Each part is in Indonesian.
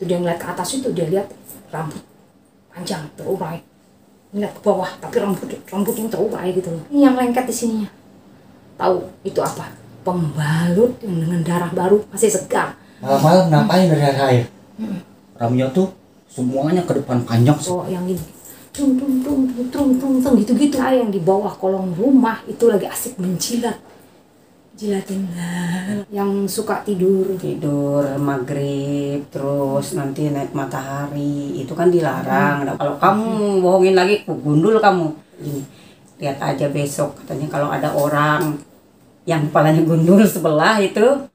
Dia ngeliat ke atas itu, dia lihat rambut panjang terurai, ngeliat ke bawah tapi rambutnya terurai gitu loh. Ini yang lengket di sininya. Tahu itu apa? Pembalut yang dengan darah baru masih segar. Malam-malam ngapain dari air? Rambutnya tuh semuanya ke depan panjang. Oh, yang ini tung gitu-gitu. Yang di bawah kolong rumah itu lagi asik jilatin yang suka tidur maghrib terus nanti naik matahari itu kan dilarang. Kalau kamu bohongin lagi gundul kamu. Ini lihat aja besok katanya kalau ada orang yang kepalanya gundul sebelah itu.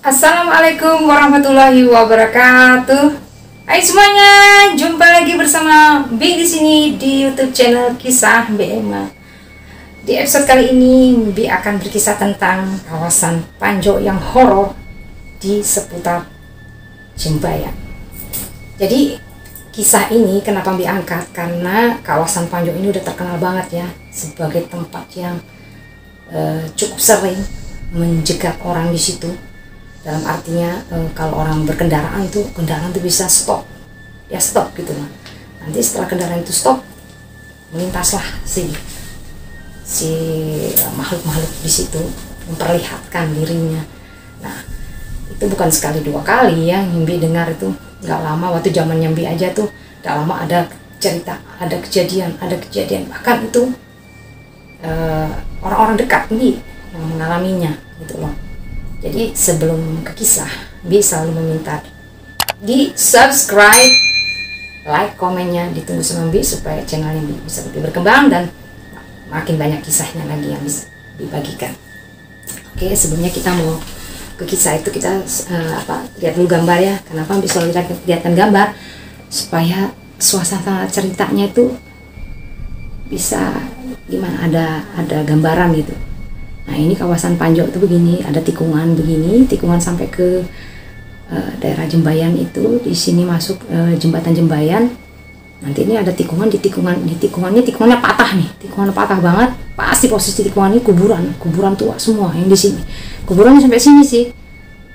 Assalamualaikum warahmatullahi wabarakatuh. Hai semuanya, jumpa lagi bersama Bi di sini di YouTube channel Kisah Bi Emma. Di episode kali ini Bi akan berkisah tentang kawasan Panjo yang horor di seputar Jembayan. Jadi kisah ini kenapa Bi angkat karena kawasan Panjo ini udah terkenal banget ya sebagai tempat yang cukup sering menjegat orang di situ. Dalam artinya kalau orang berkendaraan tuh kendaraan tuh bisa stop gitu lah. Nanti setelah kendaraan itu stop, melintaslah si makhluk-makhluk di situ memperlihatkan dirinya. Nah itu bukan sekali dua kali ya Nyembi dengar itu. Nggak lama waktu zaman Nyembi aja tuh nggak lama ada cerita, ada kejadian bahkan itu orang-orang dekat Nyembi yang mengalaminya gitu loh. Jadi sebelum ke kisah, Bi selalu meminta di subscribe, like, komennya ditunggu sama Bi supaya channelnya bisa lebih berkembang dan makin banyak kisahnya lagi yang bisa dibagikan. Oke, sebelumnya kita mau ke kisah itu kita lihat dulu gambar ya. Kenapa Bi selalu lihatkan gambar supaya suasana ceritanya itu bisa gimana ada gambaran gitu. Nah ini kawasan Panjo itu begini, ada tikungan begini, tikungan sampai ke daerah Jembayan itu. Di sini masuk jembatan Jembayan. Nanti ini ada tikungan tikungannya patah nih, tikungannya patah banget. Pasti posisi tikungan ini kuburan tua semua yang di sini. Kuburannya sampai sini sih.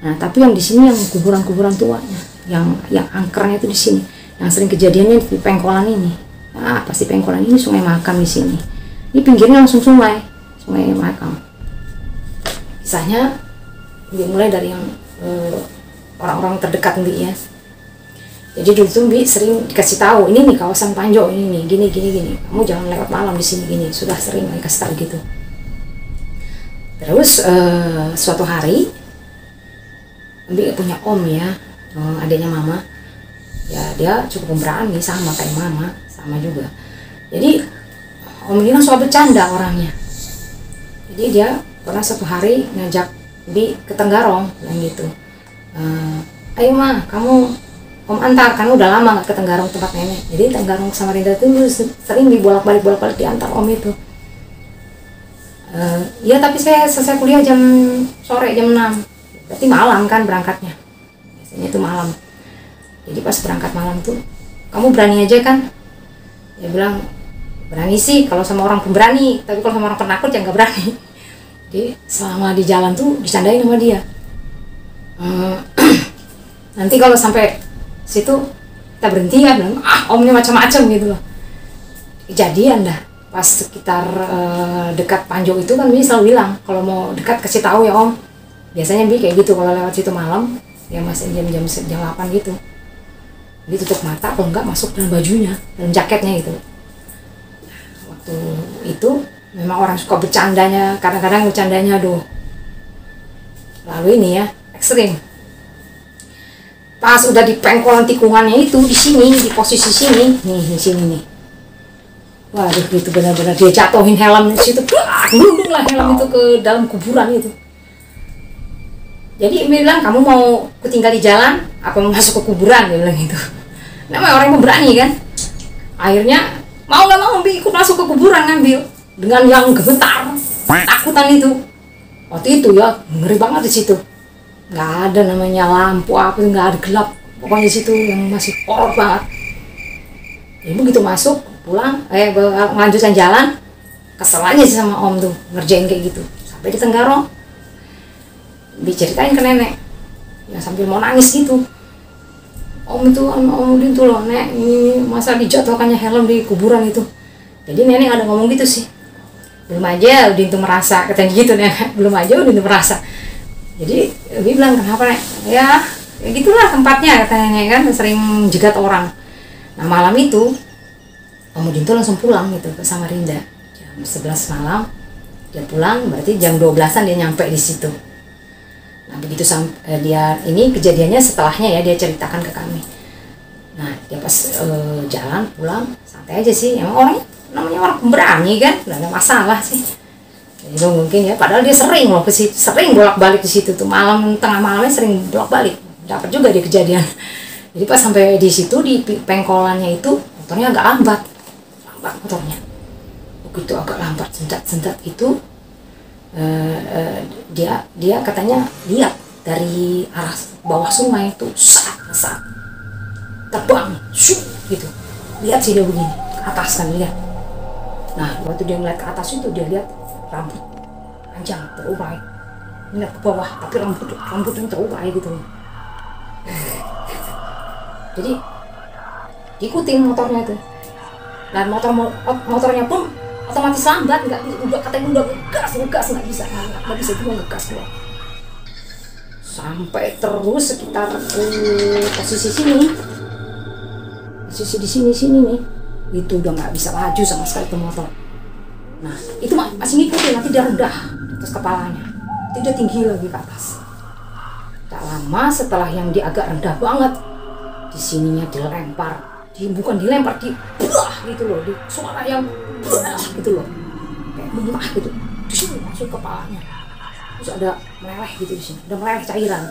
Nah tapi yang di sini yang kuburan tuanya, yang angkernya itu di sini. Yang sering kejadiannya di Pengkolan ini. Nah pasti Pengkolan ini Sungai Makam di sini. Ini pinggirnya langsung Sungai Makam. Kisahnya dimulai dari yang orang-orang terdekat Bi ya. Jadi dulu tuh Bi sering dikasih tahu ini nih kawasan Panjo ini nih gini. Kamu jangan lewat malam di sini gini. Sudah sering dikasih tahu gitu. Terus suatu hari Bi punya om ya, adiknya mama. Ya dia cukup pemberani sama kayak mama, sama juga. Jadi om ini kan suka bercanda orangnya. Jadi dia pernah satu hari ngajak Bi ke Tenggarong yang gitu. Ayo mah kamu om antar, kan udah lama gak ke Tenggarong tempat nenek. Jadi Tenggarong Samarinda itu sering dibolak-balik diantar om itu. Ya tapi saya selesai kuliah jam sore jam 6. Berarti malam kan berangkatnya. Biasanya itu malam. Jadi pas berangkat malam tuh, kamu berani aja kan? Dia bilang berani sih kalau sama orang pemberani, tapi kalau sama orang penakut ya nggak berani. Jadi selama di jalan tuh dicandain sama dia. Nanti kalau sampai situ kita berhenti ya, bilang omnya macam-macam gitu loh. Kejadian dah pas sekitar dekat Panjo itu kan Bi selalu bilang kalau mau dekat kasih tahu ya om. Biasanya Bi kayak gitu kalau lewat situ malam ya masih jam 8 gitu. Dia tutup mata kalau enggak masuk dalam bajunya, dalam jaketnya gitu. Waktu itu memang orang suka bercandanya, kadang-kadang bercandanya aduh. Lalu ini ya, ekstrim. Pas udah di pengkolan tikungannya itu, di sini, di posisi sini, nih di sini nih. Waduh, itu benar-benar dia jatuhin helm di situ, gelundung lah helm itu ke dalam kuburan itu. Jadi Mbi bilang, kamu mau kutinggal di jalan apa mau masuk ke kuburan, dia bilang gitu. Namanya orang yang pemberani kan. Akhirnya mau nggak mau Mbi ikut masuk ke kuburan, ngambil dengan yang gemetar takutan itu. Waktu itu ya ngeri banget di situ, nggak ada namanya lampu apa, nggak ada, gelap pokoknya di situ yang masih horor banget. Jadi begitu masuk pulang melanjutkan jalan, kesel aja sih sama om tuh ngerjain kayak gitu. Sampai di Tenggarong diceritain ke nenek ya sambil mau nangis gitu. Om Udin tuh loh, nek ini masa dijatuhkannya helm di kuburan itu. Jadi nenek ada ngomong gitu sih, belum aja Udin tuh merasa, katanya gitu nenek, belum aja Udin tuh merasa. Jadi dia bilang, kenapa nek? Ya gitulah tempatnya, katanya nenek kan sering jegat orang. Nah malam itu Om Udin tuh langsung pulang gitu ke Samarinda jam 11 malam. Dia pulang berarti jam 12-an dia nyampe di situ. Nah begitu dia ini kejadiannya setelahnya ya, dia ceritakan ke kami. Nah dia pas jalan pulang santai aja sih, emang orangnya namanya orang pemberani kan, nggak ada masalah sih. Jadi mungkin ya, padahal dia sering loh ke situ, sering bolak-balik ke situ tuh, malam tengah malamnya sering bolak-balik, dapat juga dia kejadian. Jadi pas sampai di situ di pengkolannya itu motornya agak lambat motornya. Begitu agak lambat sendat itu dia katanya lihat dari arah bawah sungai itu saat terbang gitu, lihat sih dia begini ke atas kan, lihat. Nah waktu dia ngeliat ke atas itu dia lihat rambut panjang terurai, ngeliat ke bawah tapi rambutnya terurai gitu. Jadi diikutin motornya itu, dan motornya pun otomatis lambat, katanya udah ngegas nggak bisa cuma ngegas doang. Sampai terus sekitar posisi di sini nih, itu udah nggak bisa laju sama sekali ke motor. Nah itu masih ngikutin, nanti dia rendah di atas kepalanya, itu dia tinggi lagi ke atas. Tak lama setelah yang dia agak rendah banget, di sininya dilempar, bukan dilempar, dibelah gitu loh, di suara yang belah gitu loh, kayak muntah gitu, di sini langsung kepalanya. Terus ada meleleh gitu di sini, ada meleleh cairan.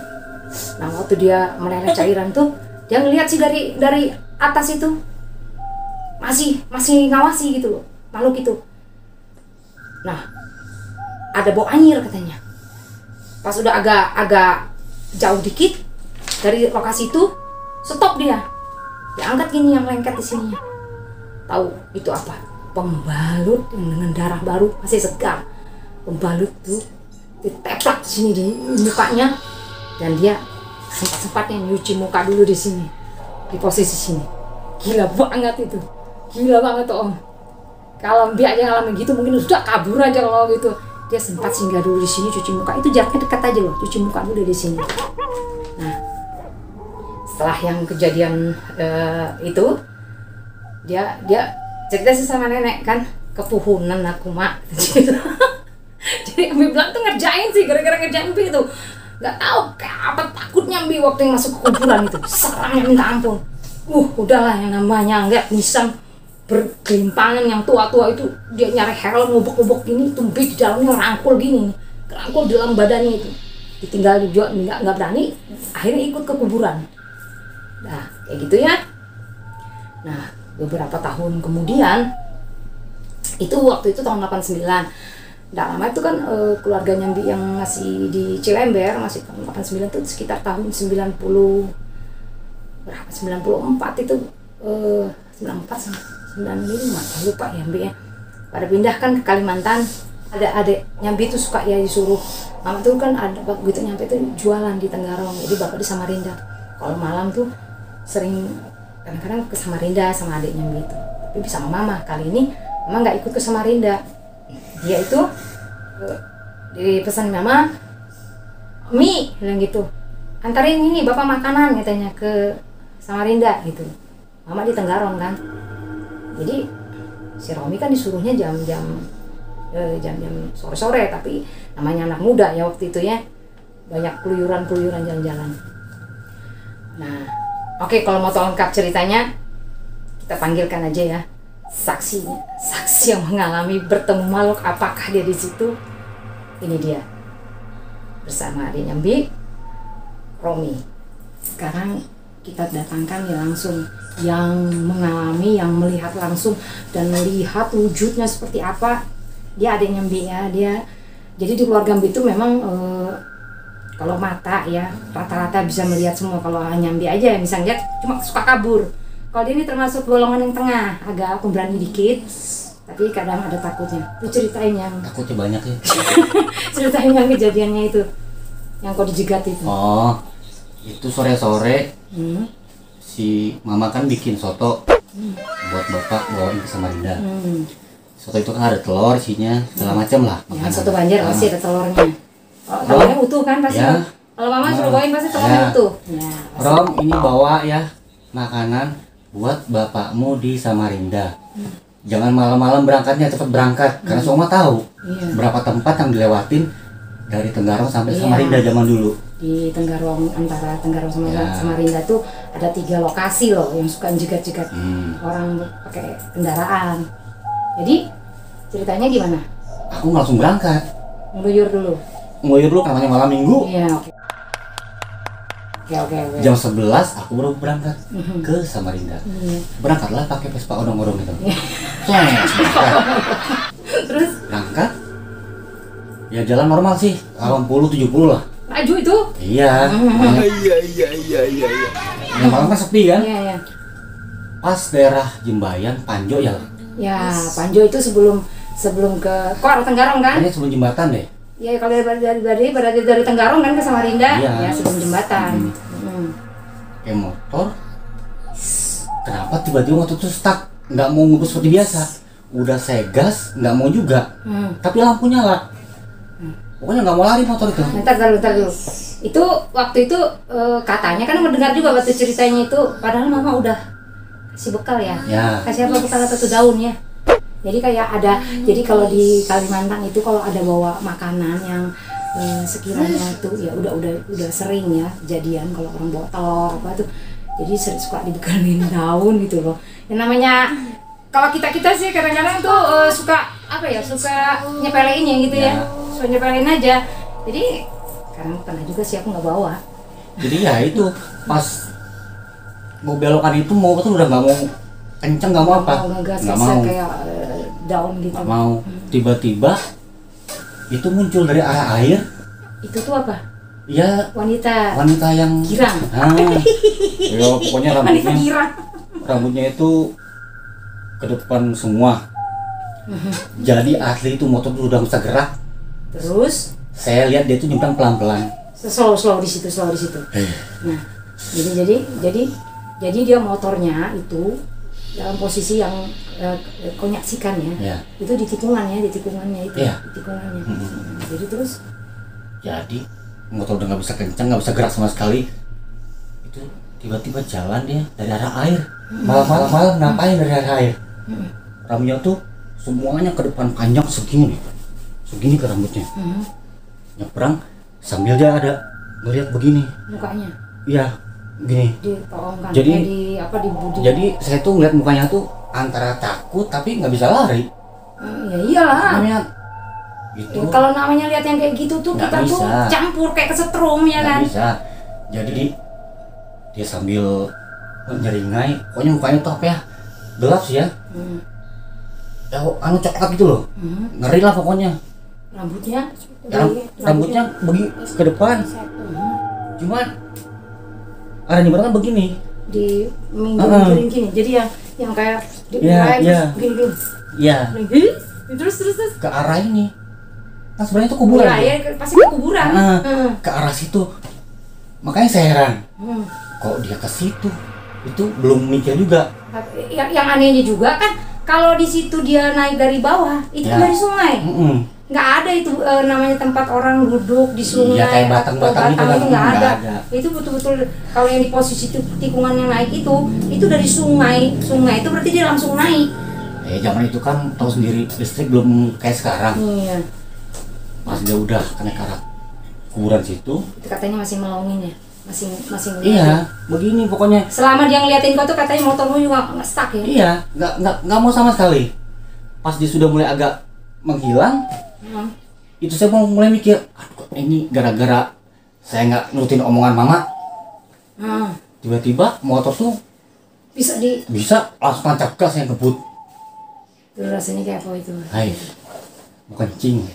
Nah waktu dia meleleh cairan tuh, dia ngeliat sih dari atas itu masih ngawasi gitu loh makhluk itu. Nah ada bau anyir katanya. Pas udah agak jauh dikit dari lokasi itu, stop dia angkat gini yang lengket di sininya. Tahu itu apa? Pembalut yang dengan darah baru masih segar. Pembalut tuh diteplak di sini di mukanya, dan dia sempat-sempatnya nyuci muka dulu di sini, di posisi sini. Gila banget itu, gila banget tuh om. Kalau Mbi aja ngalamin gitu mungkin sudah kabur aja kalau gitu. Dia sempat singgah dulu di sini cuci muka, itu jaraknya dekat aja loh, cuci muka dulu di sini. Nah setelah yang kejadian itu, dia cerita sih sama nenek kan, kepuhunan aku mak. Jadi Mbi bilang tuh ngerjain sih, gara-gara ngerjain Mbi itu nggak tahu kayak apa takutnya Mbi waktu yang masuk ke kuburan itu, serangnya minta ampun. Udahlah yang namanya nggak bisa bergelimpangan yang tua-tua itu, dia nyari helm ngobok-ngobok gini, Mbi di dalamnya rangkul gini, rangkul di dalam badannya itu, ditinggal juga nggak berani, akhirnya ikut ke kuburan. Nah kayak gitu ya. Nah beberapa tahun kemudian, itu waktu itu tahun 89, nggak lama itu kan keluarganya Mbi yang masih di Cilember, masih tahun 89 itu sekitar tahun 90 berapa, 94 itu 94 sama 95 lupa ya Mbi ya, pada pindahkan ke Kalimantan. Ada adiknya Mbi itu suka ya disuruh, mama tuh kan ada begitu nyampe itu jualan di Tenggarong, jadi bapak di Samarinda. Kalau malam tuh sering kadang-kadang ke Samarinda sama adiknya Mbi itu, tapi sama mama. Kali ini mama nggak ikut ke Samarinda, dia itu dipesan mama, Mi bilang gitu, antarin ini bapak makanan katanya ke Samarinda gitu. Mama di Tenggarong kan, jadi si Romi kan disuruhnya jam-jam sore-sore, tapi namanya anak muda ya waktu itu ya, banyak keluyuran jalan-jalan. Nah oke, kalau mau tahu lengkap ceritanya kita panggilkan aja ya saksi yang mengalami bertemu makhluk. Apakah dia di situ? Ini dia bersama adiknya Mbi Romi. Sekarang kita datangkan ya langsung yang mengalami, yang melihat langsung dan melihat wujudnya seperti apa. Dia adiknya Mbi ya, dia jadi di keluarga Mbi itu memang kalau mata ya rata-rata bisa melihat semua. Kalau hanya Mbi aja yang bisa lihat cuma suka kabur. Kalau dia ini termasuk golongan yang tengah, agak pemberani dikit, tapi kadang ada takutnya. Itu ceritain yang Takutnya banyak ya. ceritain yang kejadiannya itu, yang kau dijegat itu. Oh, itu sore-sore si mama kan bikin soto buat bapak bawain ke Samarinda. Soto itu kan ada telur isinya segala macam lah. Ya, soto Banjar pasti ada telurnya. Oh, telurnya utuh kan pasti. Ya. Kalau mama suruh bawain pasti telurnya Ya. utuh. Ya, pasti. Rom, ini bawa ya makanan buat bapakmu di Samarinda. Jangan malam-malam berangkatnya, cepat berangkat karena semua tahu Iya. berapa tempat yang dilewatin dari Tenggarong sampai Iya. Samarinda zaman dulu. Di Tenggarong, antara Tenggarong sama Ya. Samarinda tuh ada 3 lokasi loh yang suka jegat-jegat orang pakai kendaraan. Jadi ceritanya gimana? Aku nggak langsung berangkat, Ngeluyur dulu. ngeluyur dulu namanya malam minggu. Iya, oke. Oke. Jam 11 aku baru berangkat ke Samarinda. Iya. Berangkatlah pakai Vespa odong-odong itu. Terus Berangkat. Ya jalan normal sih, 80-70 lah. maju itu. Iya. Iya. Yang malam kan sepi kan? Iya. Pas daerah Jembayan, Panjo ya. Ya, Panjo itu sebelum ke kok arah Tenggarong kan? Kayaknya sebelum jembatan deh. Ya kalau dari Tenggarong kan ke Samarinda, Iya. ya sebelum jembatan. Kayak motor. Kenapa tiba-tiba motor tuh stuck? Nggak mau ngebut seperti biasa. Udah saya gas, nggak mau juga. Tapi lampu nyala. Pokoknya nggak mau lari motor itu. Ntar dulu. Itu waktu itu katanya kan mendengar juga waktu ceritanya itu, padahal mama udah kasih bekal ya. Ya. Kasih apa bekal atau daun ya. Jadi kayak ada, jadi kalau di Kalimantan itu kalau ada bawa makanan yang sekiranya tuh ya udah sering ya jadian kalau orang bawa telur apa tuh, jadi suka dibekalin daun gitu loh. Yang namanya kalau kita sih kadang-kadang tuh suka apa ya, suka nyepelein ya gitu ya, suka nyepelein aja. Jadi karena pernah juga sih aku nggak bawa. Jadi ya itu pas mau belokan itu mau betul udah nggak mau kenceng, nggak mau apa? Ngegas Nggak mau. kayak daun gitu. Nggak mau. Tiba-tiba itu muncul dari arah air. Itu tuh apa? Ya Wanita yang girang. Ya pokoknya Wanita girang. rambutnya itu ke depan semua. Jadi asli itu motor tuh udah bisa gerak. Terus Saya lihat dia tuh nyebrang pelan-pelan. slow di situ. Nah, jadi dia motornya itu dalam posisi yang kau nyaksikan ya. Ya. Itu di tikungannya itu. Iya. Di tikungannya. Jadi terus Jadi motor udah nggak bisa kencang, nggak bisa gerak sama sekali. Itu tiba-tiba jalan dia dari arah air. Malam-malam ngapain dari arah air? Rambutnya tuh semuanya ke depan panjang segini ke rambutnya. Nyebrang sambil dia ada ngeliat begini. mukanya Iya, begini. ditolongkan. Jadi- di budi. Jadi saya tuh ngeliat mukanya tuh antara takut tapi nggak bisa lari. Ya iyalah. Namanya itu Ya, kalau namanya lihat yang kayak gitu tuh Nggak kita tuh bisa. campur kayak kesetrum ya nggak kan. bisa. Jadi dia sambil nyeringai, pokoknya mukanya tuh apa ya? Gelap sih ya. Ya, anu coklat gitu loh. Ngeri lah pokoknya. Rambutnya Rambutnya begini ke depan. Cuman ada nyebrang kan begini. di minggu gini. Jadi yang kayak di Iya. gini. Iya, Terus. ke arah ini. Kan sebenarnya itu kuburan. Iya, tuh. ya, pasti ke kuburan. Ke arah situ. Makanya saya heran. Kok dia ke situ? Itu belum mikir juga. Yang anehnya juga kan kalau di situ dia naik dari bawah, itu Ya. dari sungai. Nggak ada itu namanya tempat orang duduk di sungai. Iya, kayak atau batang-batang itu kan, nggak nggak ada. ada. Itu betul-betul kalau yang di posisi tikungan yang naik itu dari sungai. Sungai itu berarti dia langsung naik. Zaman itu kan tahu sendiri listrik belum kayak sekarang. Iya. Pas dia udah kena ke arah kuburan situ. Itu katanya masih melongin ya. Masih ngeliatin. Iya, begini pokoknya. Selama dia ngeliatin kau tuh katanya motormu juga nggak stuck ya. Iya, nggak mau sama sekali. Pas dia sudah mulai agak menghilang, itu saya mau mulai mikir, aduh ini gara-gara saya nggak nurutin omongan mama, Hmm, tiba-tiba motor tuh bisa bisa langsung tancap gas yang ngebut. itu rasanya kayak apa itu? Hai, mau kencing.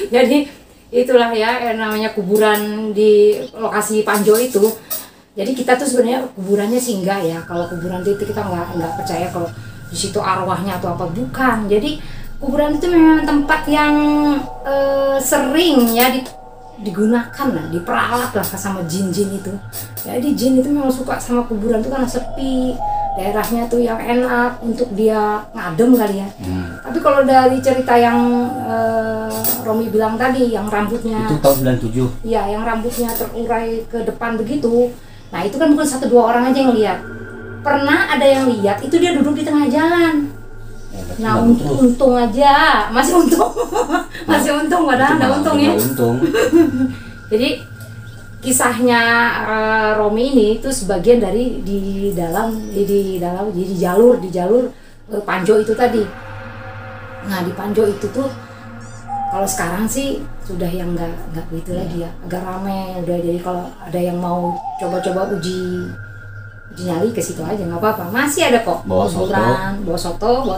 Jadi itulah ya yang namanya kuburan di lokasi Panjo itu. Jadi kita tuh sebenarnya kuburannya sih enggak ya. Kalau kuburan itu kita nggak percaya kalau di situ arwahnya atau apa, bukan. Jadi kuburan itu memang tempat yang sering ya digunakan lah, diperalat lah sama jin-jin itu. Jadi jin itu memang suka sama kuburan itu karena sepi, daerahnya tuh yang enak untuk dia ngadem kali ya. Tapi kalau dari cerita yang Romi bilang tadi, yang rambutnya Itu tahun 97. ya, yang rambutnya terurai ke depan begitu, nah itu kan bukan 1-2 orang aja yang lihat. Pernah ada yang lihat itu dia duduk di tengah jalan. Nah untung aja, masih untung. Masih untung, padahal nggak untung ya. Untung. Jadi kisahnya Romi ini itu sebagian dari di jalur Panjo itu tadi. Nah di Panjo itu tuh kalau sekarang sih sudah yang nggak begitu lagi ya, agak ramai udah. Jadi kalau ada yang mau coba-coba uji nyali ke situ aja nggak apa-apa, masih ada kok. Bawa soto. Bawa soto, bawa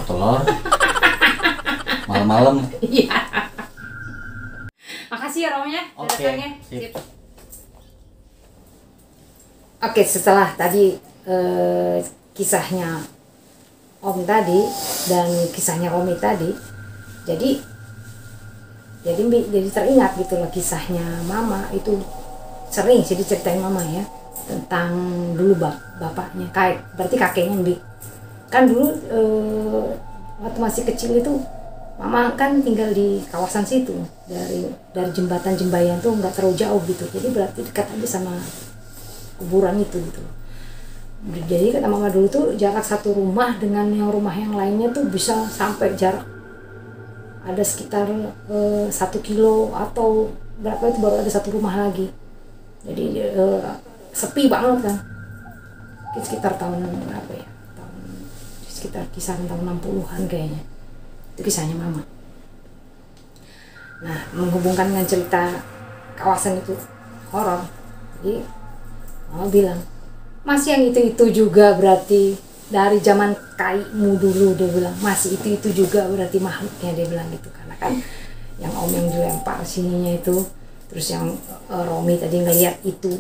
telur. Malam-malam. Iya. Makasih ya Romi ya. Oke, datangnya. sip. Oke, setelah tadi kisahnya Om tadi dan kisahnya Romi tadi, jadi teringat gitu loh kisahnya Mama itu. Sering sih diceritain Mama ya tentang dulu bapaknya, berarti kakeknya Mbi. Kan dulu waktu masih kecil itu Mama kan tinggal di kawasan situ, dari jembatan Jembayan tuh nggak terlalu jauh gitu, jadi berarti dekat aja sama kuburan itu gitu. Jadi kata Mama dulu tuh jarak satu rumah dengan yang rumah yang lainnya tuh bisa sampai jarak ada sekitar 1 kilo atau berapa, itu baru ada satu rumah lagi. Jadi sepi banget kan. Sekitar tahun berapa ya? Sekitar kisaran tahun 60-an kayaknya. Itu kisahnya Mama. Nah, menghubungkan dengan cerita kawasan itu horor. Jadi Mama bilang, masih yang itu juga berarti dari zaman kaimu dulu, dia bilang masih itu juga berarti makhluknya, dia bilang gitu. Karena kan yang Om yang dilempar sininya itu, terus yang Romi tadi ngeliat itu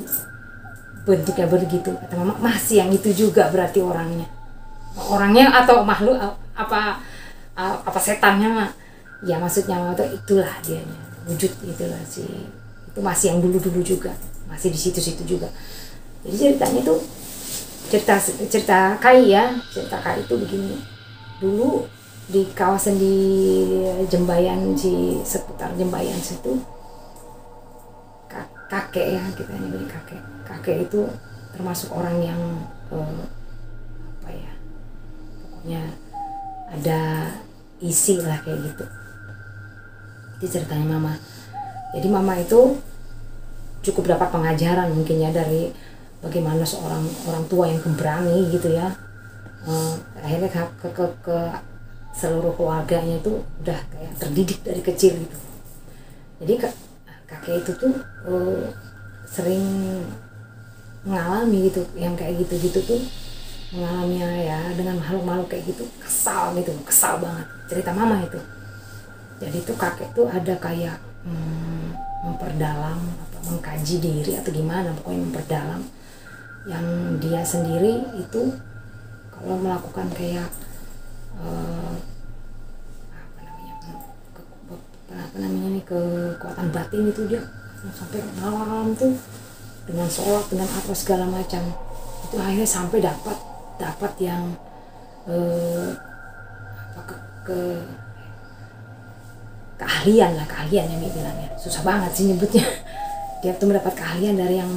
bentuknya begitu, kata Mama masih yang itu juga berarti orangnya atau makhluk apa setannya mah ya, maksudnya itulah dianya, wujud itulah si itu masih yang dulu juga, masih di situ juga. Jadi ceritanya tuh cerita Kai ya, cerita Kai itu begini. Dulu di kawasan di Jembayan, di seputar Jembayan situ, kakek ya, kita nyebut kakek itu termasuk orang yang apa ya, pokoknya ada isi lah kayak gitu. Itu ceritanya Mama. Jadi Mama itu cukup dapat pengajaran mungkin ya dari bagaimana seorang orang tua yang pemberani gitu ya, akhirnya ke seluruh keluarganya itu udah kayak terdidik dari kecil gitu. Jadi kakek itu tuh sering mengalami gitu yang kayak gitu tuh, mengalaminya ya dengan makhluk-makhluk kayak gitu, kesal banget. Cerita Mama itu. Jadi tuh kakek tuh ada kayak memperdalam apa mengkaji diri atau gimana, pokoknya memperdalam yang dia sendiri itu kalau melakukan kayak kekuatan batin itu, dia sampai malam tuh dengan sholat, dengan apa segala macam itu, akhirnya sampai dapat yang keahlian yang bilangnya, susah banget sih nyebutnya. Dia tuh mendapat keahlian dari yang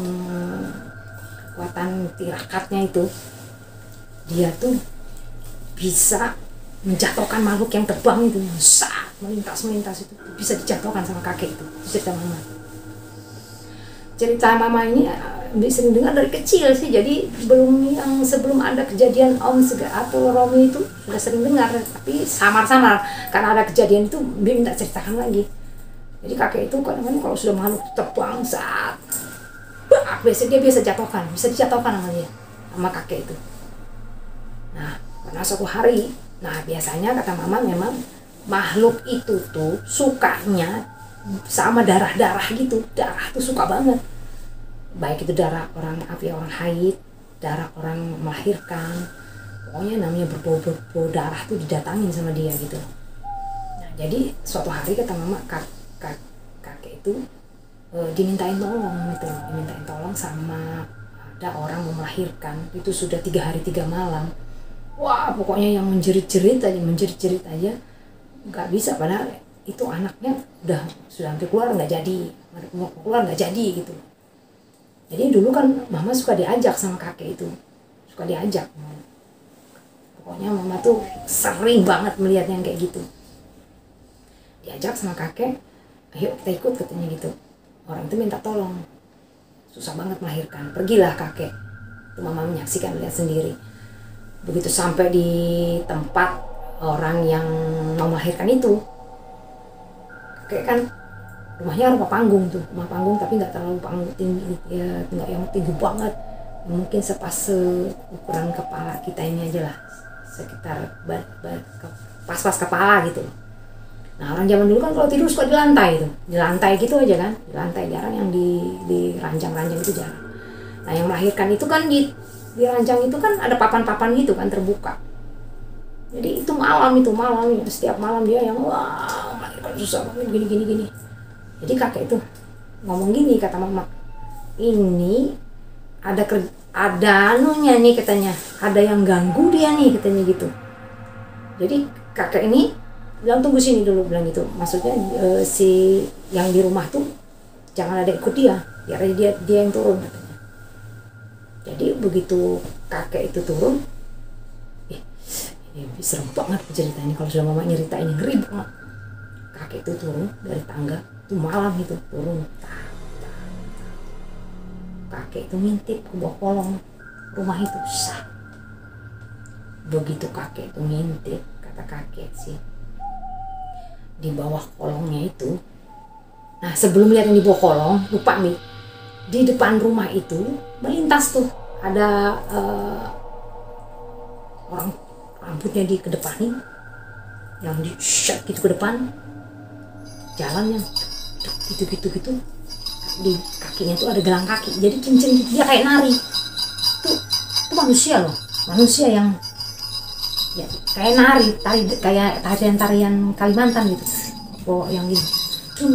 kekuatan tirakatnya itu, dia tuh bisa menjatuhkan makhluk yang terbang itu, saat melintas itu bisa dijatuhkan sama kakek itu. Cerita Mama. Cerita Mama ini sering dengar dari kecil sih, jadi sebelum ada kejadian Om atau Romi itu sudah sering dengar, tapi samar-samar karena ada kejadian itu dia minta ceritakan lagi. Jadi kakek itu kadang-kadang kalau sudah makhluk terbang saat biasa dia bisa dijatuhkan sama kakek itu. Nah, karena suatu hari, nah biasanya kata mama memang makhluk itu tuh sukanya sama darah gitu. Darah tuh suka banget. Baik itu darah orang haid, darah orang melahirkan. Pokoknya namanya berbau darah tuh didatangin sama dia gitu. Nah, jadi suatu hari kata mama kakek itu dimintain tolong sama ada orang mau melahirkan. Itu sudah 3 hari 3 malam. Wah, pokoknya yang menjerit-jerit aja nggak bisa, padahal itu anaknya sudah hampir keluar nggak jadi gitu. Jadi dulu kan mama suka diajak sama kakek itu, pokoknya mama tuh sering banget melihat yang kayak gitu, diajak sama kakek, ayo kita ikut katanya gitu. Orang itu minta tolong, susah banget melahirkan, pergilah kakek. Itu mama menyaksikan, lihat sendiri. Begitu sampai di tempat orang yang mau melahirkan itu, kakek kan rumahnya rumah panggung tapi nggak terlalu tinggi ya, nggak yang tinggi banget, mungkin ukuran kepala kita ini aja lah, sekitar pas kepala gitu. Nah, orang zaman dulu kan kalau tidur suka di lantai gitu aja kan, di lantai, jarang yang di ranjang itu jarang. Nah, yang melahirkan itu kan di ranjang itu kan ada papan gitu kan, terbuka. Jadi itu malam setiap malam dia yang wah melahirkan susah banget gini. Jadi kakek itu ngomong gini, kata mama, ini ada anunya nih katanya, ada yang ganggu dia nih katanya gitu. Jadi kakek ini bilang tunggu sini dulu, bilang gitu. Maksudnya si yang di rumah tuh jangan ada ikut dia, biar dia yang turun katanya. Jadi begitu kakek itu turun, ini serem banget ceritanya kalau sudah mama nyeritain, ngeri banget. Kakek itu turun dari tangga, itu malam itu turun. Kakek itu ngintip ke bawah kolong rumah itu, sah. Begitu kakek itu ngintip, kata kakek sih, di bawah kolongnya itu, nah sebelum lihat yang di bawah kolong, lupa nih, di depan rumah itu melintas tuh ada orang rambutnya dikedepanin, yang di shot gitu ke depan, jalannya gitu, di kakinya tuh ada gelang kaki, jadi cincin dia kayak nari. Itu manusia yang ya kayak nari, kayak tarian Kalimantan gitu. Oh, yang gini tung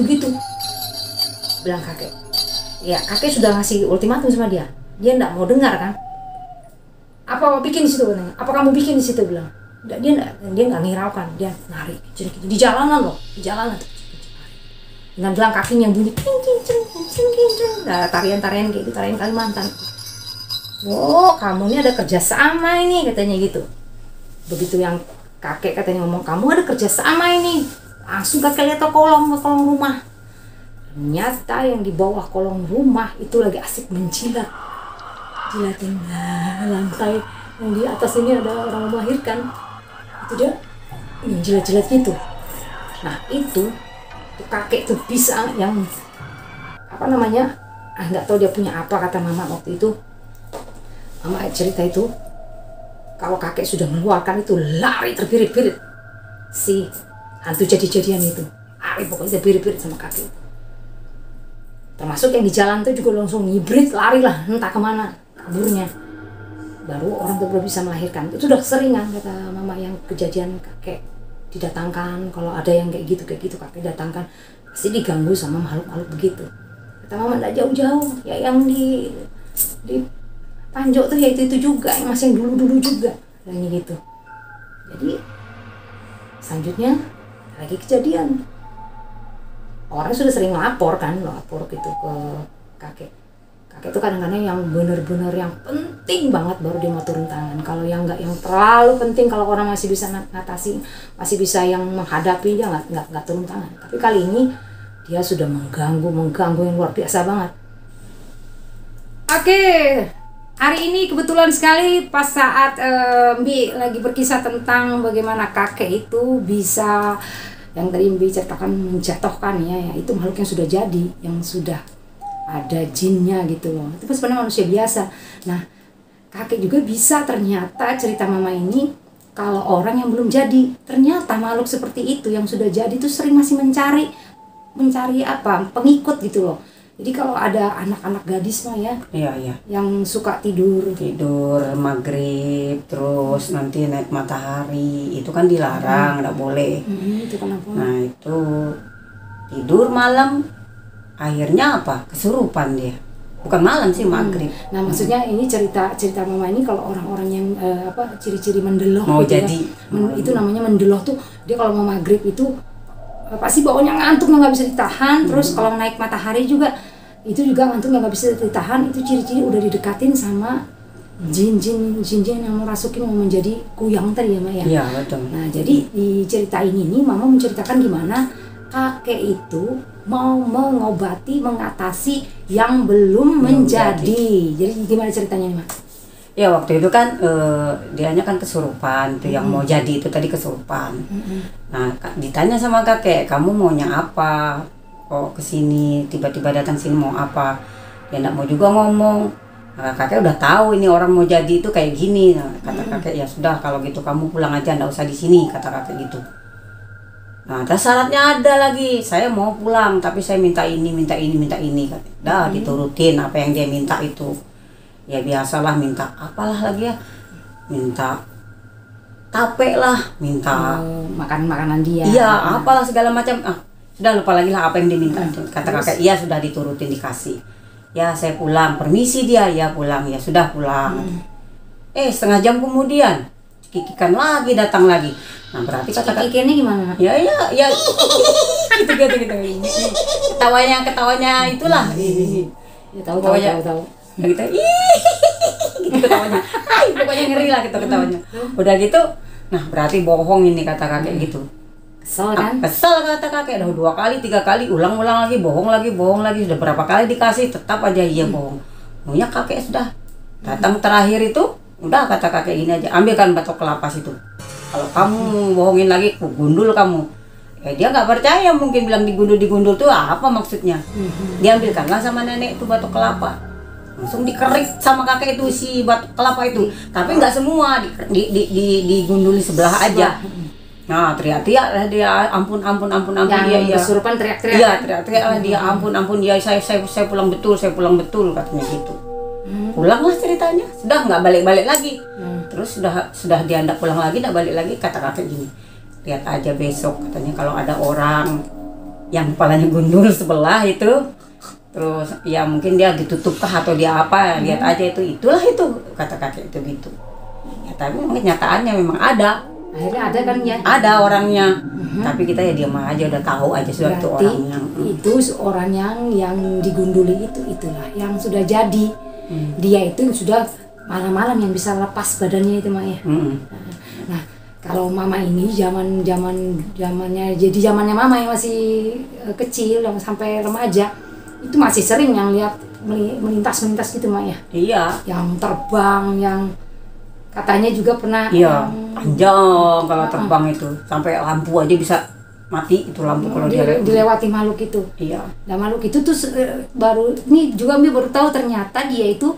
gitu. Bilang kakek. Ya, kakek sudah ngasih ultimatum sama dia. Dia enggak mau dengar kan. Apa bikin di situ katanya? Apa kamu bikin di situ, bilang. Dia enggak ngiraukan, dia nari di jalanan loh, dengan gelang kakinya yang bunyi king. Nah, tarian-tarian kayak gitu, tarian Kalimantan. Oh, kamu ini ada kerjasama ini katanya gitu. Begitu yang kakek katanya ngomong, kamu ada kerjasama ini, langsung kakek lihat ke kolong rumah. Ternyata yang di bawah kolong rumah itu lagi asik jilatin lantai yang di atas ini ada orang melahirkan. Itu dia jilat gitu. Nah itu kakek tuh bisa yang apa namanya, nggak tahu dia punya apa, kata mama waktu itu. Mama cerita itu kalau kakek sudah mengeluarkan itu lari terbirit-birit, si hantu jadi-jadian itu lari pokoknya terbirit-birit sama kakek. Termasuk yang di jalan tuh juga langsung ngibrit, lari lah entah kemana kaburnya. Baru orang tuh belum bisa melahirkan. Itu udah keseringan kata mama, yang kejadian kakek didatangkan, kalau ada yang kayak gitu kakek datangkan pasti diganggu sama makhluk begitu. Kata mama enggak jauh-jauh, ya yang di Panjok tuh ya itu juga, yang masih yang dulu juga kayak gitu. Jadi selanjutnya lagi kejadian, orang sudah sering lapor gitu ke kakek. Kakek itu kadang-kadang yang bener-bener yang penting banget baru dia mau turun tangan. Kalau yang enggak, yang terlalu penting, kalau orang masih bisa ngatasi, masih bisa yang menghadapi, dia nggak turun tangan. Tapi kali ini dia sudah mengganggu yang luar biasa banget. Oke, hari ini kebetulan sekali pas saat Mbi lagi berkisah tentang bagaimana kakek itu bisa yang tadi Mbi ceritakan menjatuhkan ya itu makhluk yang sudah jadi, yang sudah ada jinnya gitu loh. Itu sebenarnya manusia biasa. Nah, kakek juga bisa ternyata cerita mama ini kalau orang yang belum jadi, ternyata makhluk seperti itu yang sudah jadi itu sering masih mencari apa? Pengikut gitu loh. Jadi kalau ada anak-anak gadis mah ya, iya, yang suka tidur maghrib, terus nanti naik matahari, itu kan dilarang, nggak boleh. Itu kenapa? Nah itu tidur malam, akhirnya apa? Kesurupan dia. Bukan malam sih, maghrib. Nah maksudnya ini cerita mama ini kalau orang-orang yang ciri-ciri mendeloh mau gitu jadi ya, itu namanya mendeloh tuh, dia kalau mau maghrib itu pasti baunya ngantuk nggak bisa ditahan. Terus kalau naik matahari juga itu juga ngantuknya nggak bisa ditahan. Itu ciri-ciri udah didekatin sama jin yang mau rasukin, mau menjadi kuyang tadi ya Mak ya. Iya betul. Nah jadi di cerita ini mama menceritakan gimana kakek itu mau mengobati, mengatasi yang belum menjadi. Jadi gimana ceritanya nih Mak? Ya waktu itu kan dianya kan kesurupan tuh, yang mau jadi itu tadi kesurupan. Nah ditanya sama kakek, kamu maunya apa? Kok kesini tiba-tiba datang sini mau apa? Ya nggak mau juga ngomong. Nah, kakek udah tahu ini orang mau jadi itu kayak gini. Nah, kata kakek, ya sudah kalau gitu kamu pulang aja, nggak usah di sini, kata kakek gitu. Nah terus syaratnya ada lagi, saya mau pulang tapi saya minta ini. Dah diturutin apa yang dia minta itu. Ya biasalah, minta apalah lagi ya, minta tape lah, minta makanan dia. Iya, apalah segala macam. Sudah lupa lagi lah apa yang diminta. Kata kakek, iya sudah diturutin, dikasih. Ya saya pulang, permisi dia, ya pulang, ya sudah pulang. Setengah jam kemudian kikikan lagi, datang lagi. Nah berarti kata kikikannya gimana? Ya gitu. Ketawanya itulah. Ya tahu. Nah, gitu, gitu ketawanya. Pokoknya ngeri lah gitu ketawanya. Udah gitu, nah berarti bohong ini, kata kakek gitu. Kesel kan? Kesel kata kakek, udah 2 kali 3 kali ulang lagi, bohong lagi. Sudah berapa kali dikasih tetap aja iya bohong. Maunya kakek sudah datang terakhir itu, udah kata kakek gini aja, ambilkan batok kelapa situ. Kalau kamu bohongin lagi, ku gundul kamu. Dia nggak percaya, mungkin bilang digundul tuh apa maksudnya. Diambilkanlah sama nenek itu batok kelapa. Langsung dikerik sama kakek itu si batok kelapa itu, tapi nggak semua, digunduli sebelah aja. Nah teriak-teriak lah dia, ampun yang dia kesurupan teriak-teriak. Iya teriak-teriak lah dia, ampun ya, saya pulang betul katanya gitu. Pulanglah ceritanya, sudah nggak balik lagi. Terus sudah dia ndak pulang lagi, ndak balik lagi, kata kakek gini, lihat aja besok katanya kalau ada orang yang kepalanya gundul sebelah itu, terus ya mungkin dia ditutupkah atau dia apa, lihat aja itulah itu, kata kakek itu gitu. Ya tapi kenyataannya memang ada. Akhirnya ada kan ya? Ada orangnya, tapi kita ya diam aja, udah tahu aja sudah itu orangnya. Itu orang yang digunduli itulah yang sudah jadi. Dia itu sudah malam-malam yang bisa lepas badannya itu Mak ya. Nah kalau mama ini zamannya mama yang masih kecil, yang sampai remaja, itu masih sering yang lihat melintas gitu Mak ya. Iya. Yang terbang, yang katanya juga pernah. Iya. Panjang kalau terbang itu, sampai lampu aja bisa mati itu lampu kalau dilewati makhluk itu. Iya. Nah makhluk itu tuh baru tahu ternyata dia itu,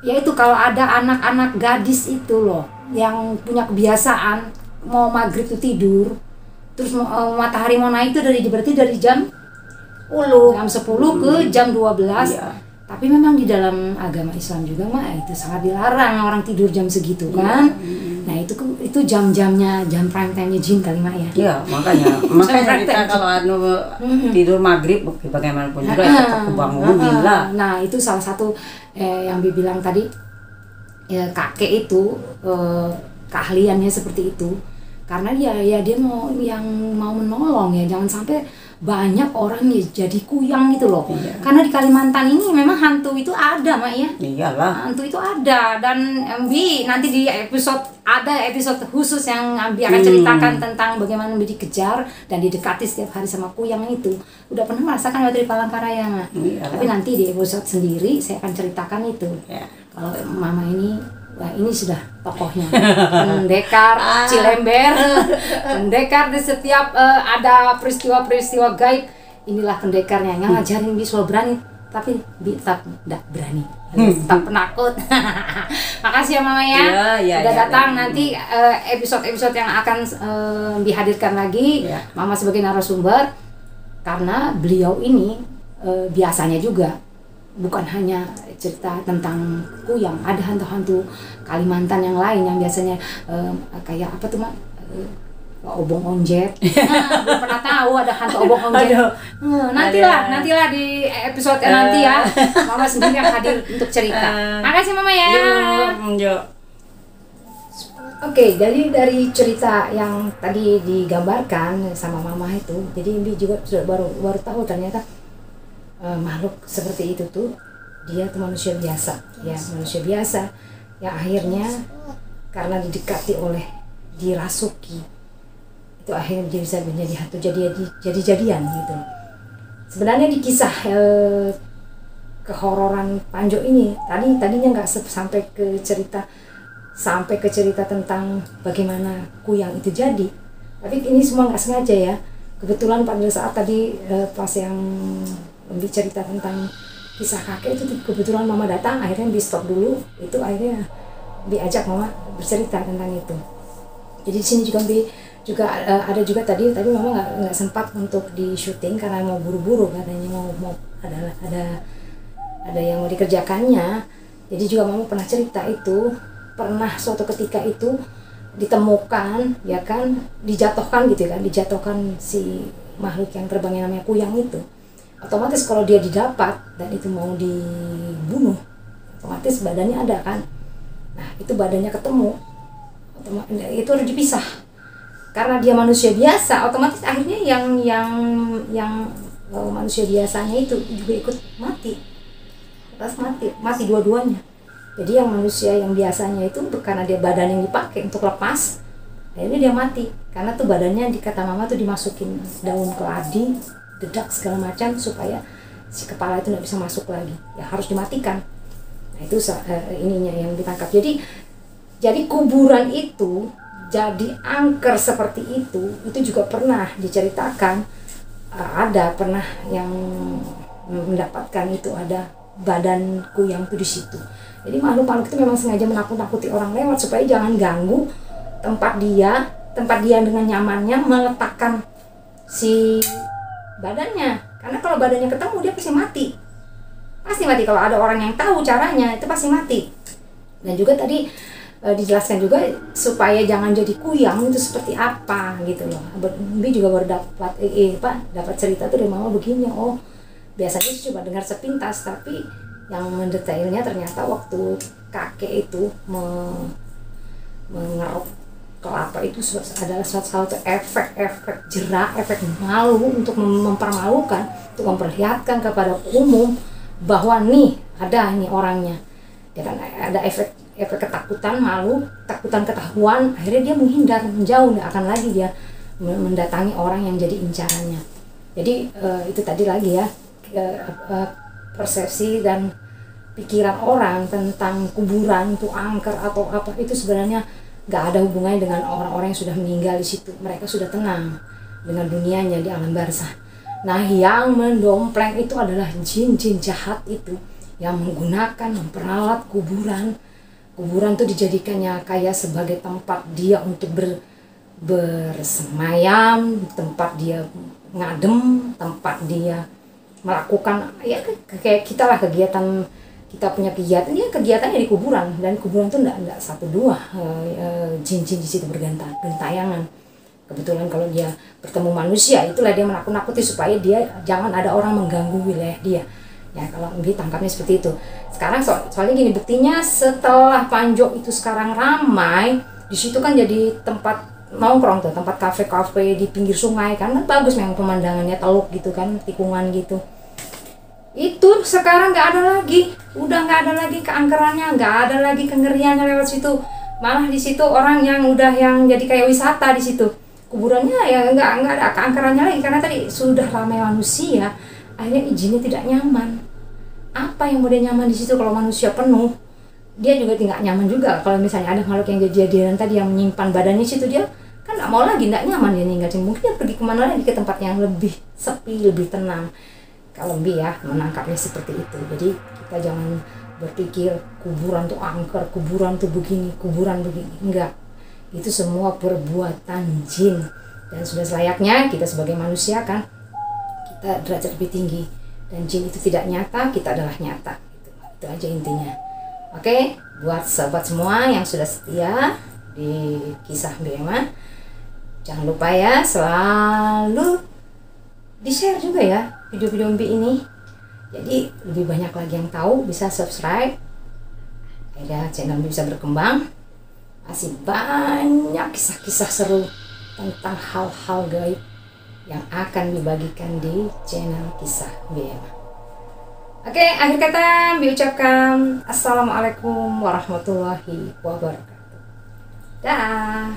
yaitu kalau ada anak-anak gadis itu loh yang punya kebiasaan mau maghrib tuh tidur, terus matahari mau naik tuh berarti dari jam 10 ke jam 12. Iya. Tapi memang di dalam agama Islam juga itu sangat dilarang orang tidur jam segitu kan. Nah itu jam prime time-nya jin kali Mak ya. Iya, makanya kita kalau tidur maghrib bagaimanapun juga tetap kebangunin lah. Nah itu salah satu yang bilang tadi ya, kakek itu keahliannya seperti itu, karena dia mau menolong ya, jangan sampai banyak orang ya jadi kuyang gitu loh. Iya. Karena di Kalimantan ini memang hantu itu ada Mak ya. Iyalah. Hantu itu ada, dan Mbi nanti di episode khusus yang Mbi akan ceritakan tentang bagaimana Mbi dikejar dan didekati setiap hari sama kuyang itu. Udah pernah merasakan waktu di Palangkaraya Mak. Tapi nanti di episode sendiri saya akan ceritakan itu. Kalau mama ini Wah, ini sudah tokohnya. Pendekar Cilember. Pendekar di setiap ada peristiwa-peristiwa gaib. Inilah pendekarnya yang ngajarin Bi soal berani, tapi Bi tetap tidak berani. Tetap penakut. Makasih ya Mama ya. Udah datang nanti episode-episode yang akan dihadirkan lagi. Mama sebagai narasumber, karena beliau ini biasanya juga bukan hanya cerita tentang kuyang, ada hantu-hantu Kalimantan yang lain yang biasanya kayak apa tuh Mak? Obong onjet. Belum pernah tahu ada hantu obong onjet. Nantilah di episode nanti ya. Mama sendiri yang hadir untuk cerita. Makasih Mama ya. Yuk. Oke, jadi dari cerita yang tadi digambarkan sama Mama itu, jadi Bi juga sudah baru tahu ternyata makhluk seperti itu tuh dia tuh manusia biasa, ya manusia biasa yang akhirnya karena didekati oleh dirasuki itu akhirnya dia bisa menjadi hantu, jadi-jadian gitu. Sebenarnya di kisah kehororan Panjo ini tadinya nggak sampai ke cerita tentang bagaimana kuyang itu jadi, tapi ini semua nggak sengaja ya. Kebetulan pada saat tadi pas yang lebih cerita tentang kisah kakek itu kebetulan Mama datang, akhirnya di stop dulu, itu akhirnya diajak Mama bercerita tentang itu. Jadi di sini juga ada juga tadi Mama nggak sempat untuk di syuting karena mau buru-buru, katanya mau ada yang mau dikerjakannya. Jadi juga Mama pernah cerita itu, pernah suatu ketika itu ditemukan ya kan, dijatuhkan si makhluk yang terbang yang namanya kuyang itu. Otomatis kalau dia didapat dan itu mau dibunuh, otomatis badannya ada kan. Nah itu badannya ketemu, itu harus dipisah. Karena dia manusia biasa, otomatis akhirnya yang manusia biasanya itu juga ikut mati. Mati dua-duanya. Jadi yang manusia yang biasanya itu karena dia badan yang dipakai untuk lepas, akhirnya dia mati. Karena tuh badannya kata Mama tuh dimasukin daun keladi, dedak segala macam supaya si kepala itu nggak bisa masuk lagi, ya harus dimatikan. Nah itu ininya yang ditangkap. Jadi kuburan itu jadi angker seperti itu juga pernah diceritakan. Ada pernah yang mendapatkan itu ada badan kuyang itu di situ. Jadi makhluk-makhluk itu memang sengaja menakut-nakuti orang lewat supaya jangan ganggu tempat dia dengan nyamannya meletakkan si badannya. Karena kalau badannya ketemu dia pasti mati kalau ada orang yang tahu caranya itu pasti mati. Dan juga tadi dijelaskan juga supaya jangan jadi kuyang itu seperti apa gitu loh. Bi juga baru dapat cerita tuh dari Mama begini. Oh biasanya sih cuma dengar sepintas, tapi yang mendetailnya ternyata waktu kakek itu mengeruk kelapa itu adalah suatu efek jerak, efek malu untuk mempermalukan, untuk memperlihatkan kepada umum bahwa nih ada ini orangnya. Ya kan ada efek ketakutan, malu, takutan ketahuan, akhirnya dia menghindar, menjauh, nggak akan lagi dia mendatangi orang yang jadi incarannya. Jadi itu tadi lagi ya persepsi dan pikiran orang tentang kuburan itu angker atau apa itu sebenarnya nggak ada hubungannya dengan orang-orang yang sudah meninggal di situ. Mereka sudah tenang dengan dunianya di alam barzah. Nah yang mendompleng itu adalah jin-jin jahat itu yang menggunakan, memperalat kuburan itu dijadikannya kayak sebagai tempat dia untuk bersemayam, tempat dia ngadem, tempat dia melakukan ya kayak kita lah kegiatan, kita punya kegiatan ya kegiatannya di kuburan, dan kuburan itu enggak satu dua jin-jin di situ bergentayangan. Kebetulan kalau dia bertemu manusia itulah dia menakut-nakuti supaya dia jangan ada orang mengganggu wilayah dia. Ya kalau ditangkapnya seperti itu. Sekarang soalnya gini, buktinya setelah Panjo itu sekarang ramai, di situ kan jadi tempat nongkrong tuh, tempat kafe-kafe di pinggir sungai kan bagus memang pemandangannya, teluk gitu kan, tikungan gitu. Itu sekarang nggak ada lagi, udah nggak ada lagi keangkerannya, nggak ada lagi kengeriannya lewat situ. Malah di situ orang yang udah yang jadi kayak wisata di situ. Kuburannya ya nggak ada keangkerannya lagi karena tadi sudah ramai manusia. Akhirnya izinnya tidak nyaman. Apa yang mau dia nyaman di situ kalau manusia penuh? dia juga tidak nyaman juga kalau misalnya ada makhluk yang kejadian tadi yang menyimpan badannya situ, dia kan nggak mau lagi, nggak nyaman dia tinggal sini. Mungkin dia pergi kemana lagi, ke tempat yang lebih sepi, lebih tenang. Kalau Mbi ya menangkapnya seperti itu. Jadi kita jangan berpikir kuburan tuh angker, kuburan tuh begini, kuburan begini. Enggak, itu semua perbuatan jin. Dan sudah selayaknya kita sebagai manusia kan, kita derajat lebih tinggi. Dan jin itu tidak nyata, kita adalah nyata. Itu aja intinya. Oke, buat sahabat semua yang sudah setia di kisah Mbi Emma, jangan lupa ya selalu di-share juga ya video-video Mbi ini. Jadi lebih banyak lagi yang tahu, bisa subscribe. Akhirnya channel Mbi bisa berkembang. Masih banyak kisah-kisah seru tentang hal-hal gaib yang akan dibagikan di channel kisah Mbi Emma. Oke, akhir kata Mbi ucapkan Assalamualaikum warahmatullahi wabarakatuh. Dah.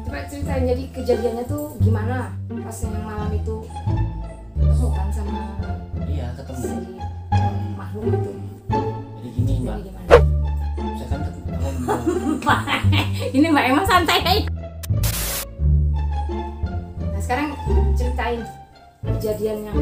Coba ceritain, jadi kejadiannya tuh gimana pas yang malam itu ketemu kan sama Iya, ketemu. si makhluk itu. Jadi gini Mbak, Jadi gimana? saya kan kalau Ini Mbak Emma santai aja. Nah sekarang ceritain kejadian yang